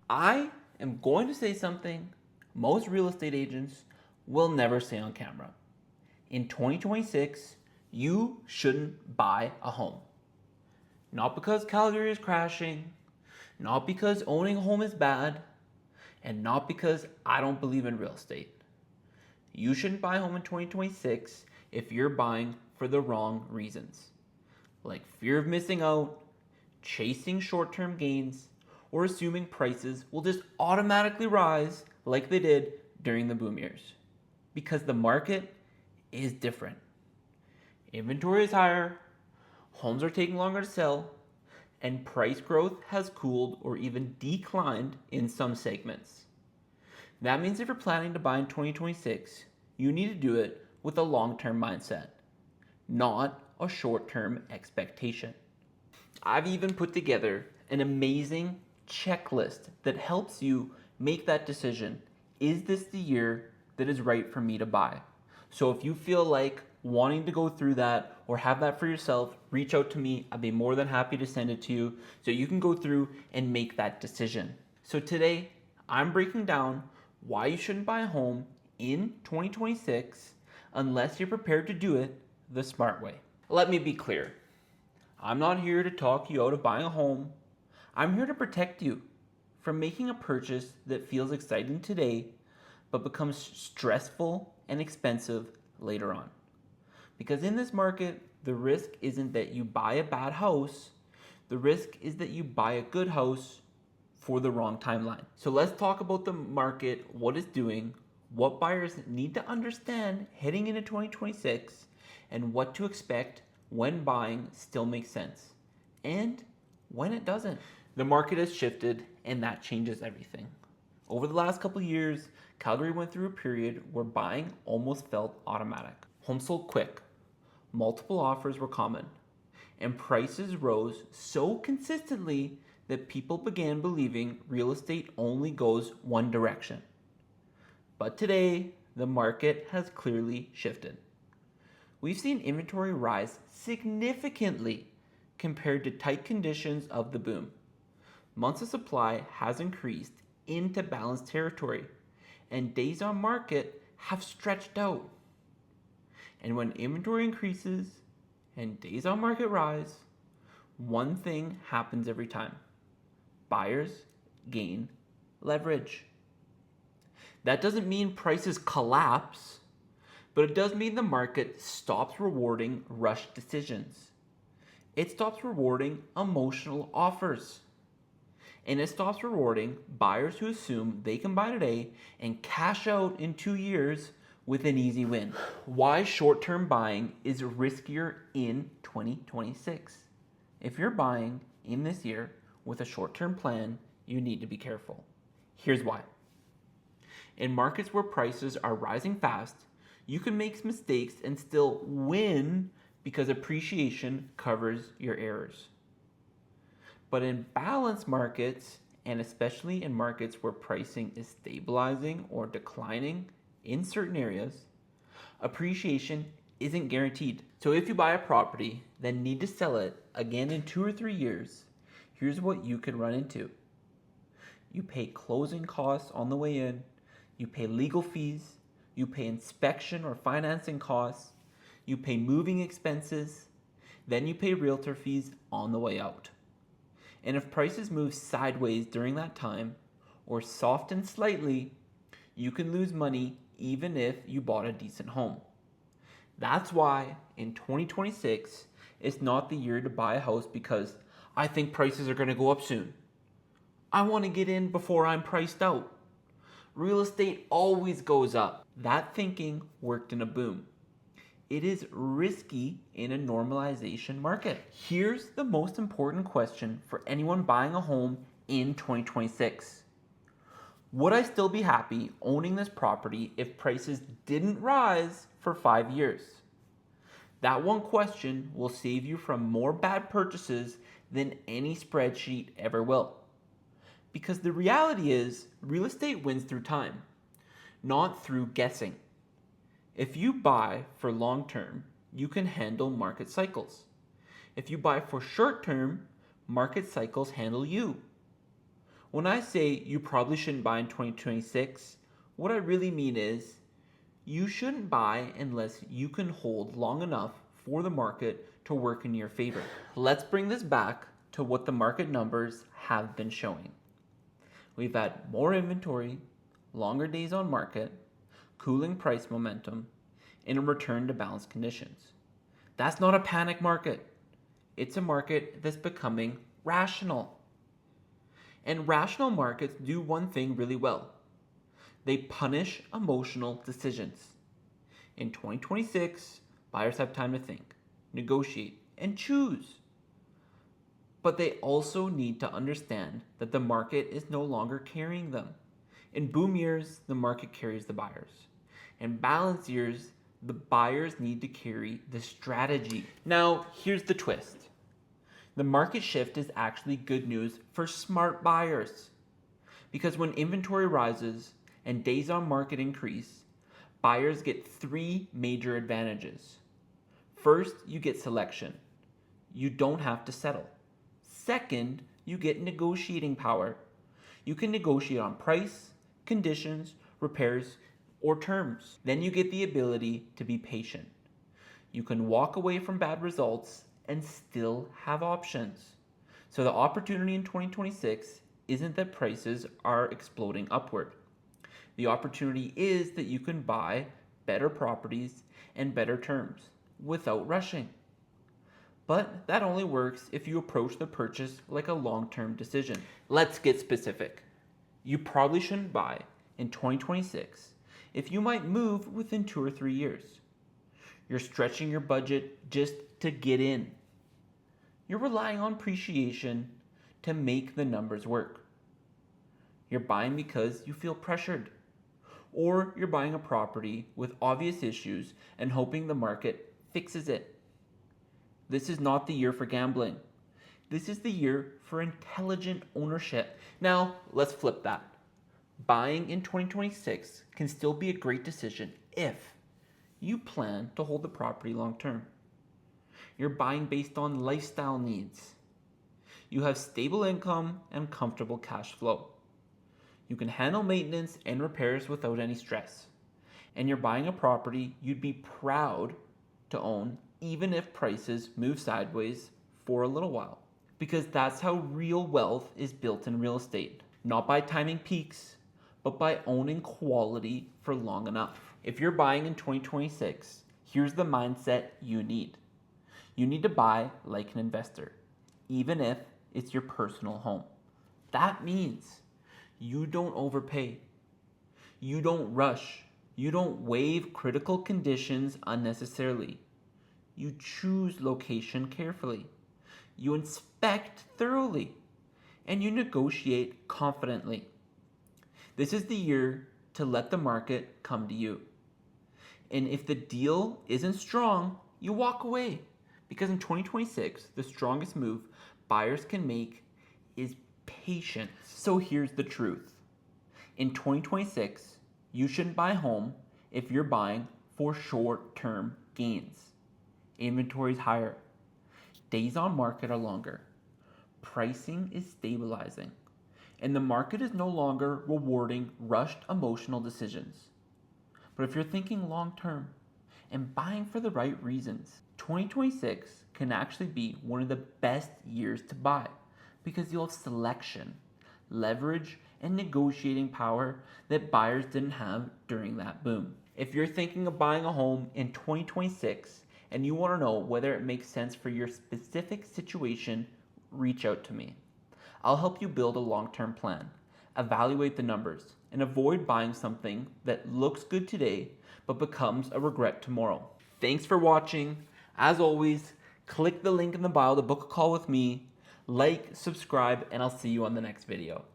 I am going to say something most real estate agents will never say on camera. In 2026, you shouldn't buy a home. Not because Calgary is crashing, not because owning a home is bad, and not because I don't believe in real estate. You shouldn't buy a home in 2026 if you're buying for the wrong reasons, like fear of missing out, chasing short term gains, or assuming prices will just automatically rise like they did during the boom years. Because the market is different. Inventory is higher, homes are taking longer to sell, and price growth has cooled or even declined in some segments. That means if you're planning to buy in 2026, you need to do it with a long term mindset, not a short term expectation. I've even put together an amazing checklist that helps you make that decision. Is this the year that is right for me to buy? So if you feel like wanting to go through that or have that for yourself, reach out to me. I'd be more than happy to send it to you so you can go through and make that decision. So today, I'm breaking down why you shouldn't buy a home in 2026 unless you're prepared to do it the smart way. Let me be clear. I'm not here to talk you out of buying a home. I'm here to protect you from making a purchase that feels exciting today but becomes stressful and expensive later on. Because in this market, the risk isn't that you buy a bad house, the risk is that you buy a good house for the wrong timeline. So let's talk about the market, what it's doing, what buyers need to understand heading into 2026, and what to expect when buying still makes sense and when it doesn't. The market has shifted and that changes everything. Over the last couple of years, Calgary went through a period where buying almost felt automatic. Homes sold quick, multiple offers were common, and prices rose so consistently that people began believing real estate only goes one direction. But today, the market has clearly shifted. We've seen inventory rise significantly compared to tight conditions of the boom. Months of supply has increased into balanced territory, and days on market have stretched out. And when inventory increases and days on market rise, one thing happens every time. Buyers gain leverage. That doesn't mean prices collapse, but it does mean the market stops rewarding rushed decisions. It stops rewarding emotional offers. And it stops rewarding buyers who assume they can buy today and cash out in 2 years with an easy win. Why short-term buying is riskier in 2026. If you're buying in this year with a short-term plan, you need to be careful. Here's why. In markets where prices are rising fast, you can make mistakes and still win because appreciation covers your errors. But in balanced markets, and especially in markets where pricing is stabilizing or declining in certain areas, appreciation isn't guaranteed. So if you buy a property, then need to sell it again in 2 or 3 years, here's what you could run into. You pay closing costs on the way in, you pay legal fees, you pay inspection or financing costs, you pay moving expenses, then you pay realtor fees on the way out. And if prices move sideways during that time or soften slightly, you can lose money even if you bought a decent home. That's why in 2026, it's not the year to buy a house because I think prices are going to go up soon. I want to get in before I'm priced out. Real estate always goes up. That thinking worked in a boom. It is risky in a normalization market. Here's the most important question for anyone buying a home in 2026. Would I still be happy owning this property if prices didn't rise for 5 years? That one question will save you from more bad purchases than any spreadsheet ever will. Because the reality is, real estate wins through time, not through guessing. If you buy for long term, you can handle market cycles. If you buy for short term, market cycles handle you. When I say you probably shouldn't buy in 2026, what I really mean is you shouldn't buy unless you can hold long enough for the market to work in your favor. Let's bring this back to what the market numbers have been showing. We've had more inventory, longer days on market, cooling price momentum, and a return to balanced conditions. That's not a panic market. It's a market that's becoming rational. And rational markets do one thing really well. They punish emotional decisions. In 2026, buyers have time to think, negotiate, and choose. But they also need to understand that the market is no longer carrying them. In boom years, the market carries the buyers. In balance years, the buyers need to carry the strategy. Now, here's the twist. The market shift is actually good news for smart buyers. Because when inventory rises and days on market increase, buyers get three major advantages. First, you get selection. You don't have to settle. Second, you get negotiating power. You can negotiate on price, conditions, repairs, or terms. Then you get the ability to be patient. You can walk away from bad results and still have options. So the opportunity in 2026 isn't that prices are exploding upward. The opportunity is that you can buy better properties and better terms without rushing. But that only works if you approach the purchase like a long-term decision. Let's get specific. You probably shouldn't buy in 2026 if you might move within 2 or 3 years. You're stretching your budget just to get in. You're relying on appreciation to make the numbers work. You're buying because you feel pressured. Or you're buying a property with obvious issues and hoping the market fixes it. This is not the year for gambling. This is the year for intelligent ownership. Now, let's flip that. Buying in 2026 can still be a great decision if you plan to hold the property long term. You're buying based on lifestyle needs. You have stable income and comfortable cash flow. You can handle maintenance and repairs without any stress. And you're buying a property you'd be proud to own even if prices move sideways for a little while. Because that's how real wealth is built in real estate. Not by timing peaks, but by owning quality for long enough. If you're buying in 2026, here's the mindset you need. You need to buy like an investor, even if it's your personal home. That means you don't overpay. You don't rush. You don't waive critical conditions unnecessarily. You choose location carefully. You inspect thoroughly. And you negotiate confidently. This is the year to let the market come to you. And if the deal isn't strong, you walk away. Because in 2026, the strongest move buyers can make is patience. So here's the truth. In 2026, you shouldn't buy a home if you're buying for short-term gains. Inventory is higher. Days on market are longer. Pricing is stabilizing. And the market is no longer rewarding rushed emotional decisions. But if you're thinking long-term and buying for the right reasons, 2026 can actually be one of the best years to buy because you'll have selection, leverage, and negotiating power that buyers didn't have during that boom. If you're thinking of buying a home in 2026 and you want to know whether it makes sense for your specific situation, reach out to me. I'll help you build a long-term plan, evaluate the numbers, and avoid buying something that looks good today but becomes a regret tomorrow. Thanks for watching. As always, click the link in the bio to book a call with me, like, subscribe, and I'll see you on the next video.